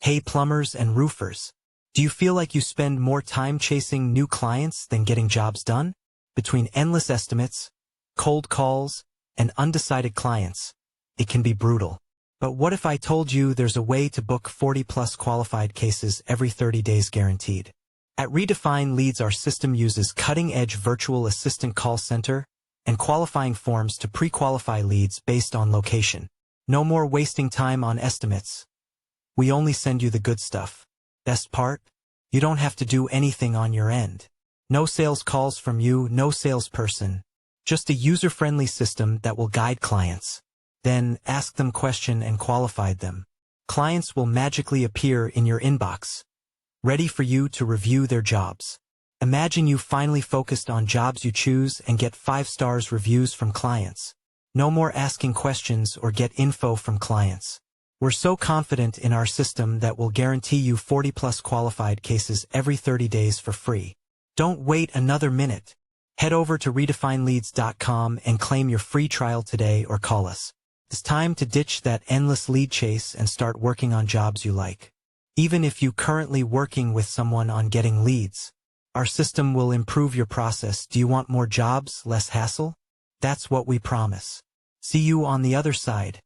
Hey plumbers and roofers, do you feel like you spend more time chasing new clients than getting jobs done? Between endless estimates, cold calls, and undecided clients, it can be brutal. But what if I told you there's a way to book 40+ qualified cases every 30 days guaranteed? At Redefine Leads, our system uses cutting-edge virtual assistant call center and qualifying forms to pre-qualify leads based on location. No more wasting time on estimates. We only send you the good stuff. Best part? You don't have to do anything on your end. No sales calls from you, no salesperson. Just a user-friendly system that will guide clients. Then ask them question and qualify them. Clients will magically appear in your inbox, ready for you to review their jobs. Imagine you finally focused on jobs you choose and get 5-star reviews from clients. No more asking questions or get info from clients. We're so confident in our system that we'll guarantee you 40+ qualified cases every 30 days for free. Don't wait another minute. Head over to redefineleads.com and claim your free trial today or call us. It's time to ditch that endless lead chase and start working on jobs you like. Even if you're currently working with someone on getting leads, our system will improve your process. Do you want more jobs, less hassle? That's what we promise. See you on the other side.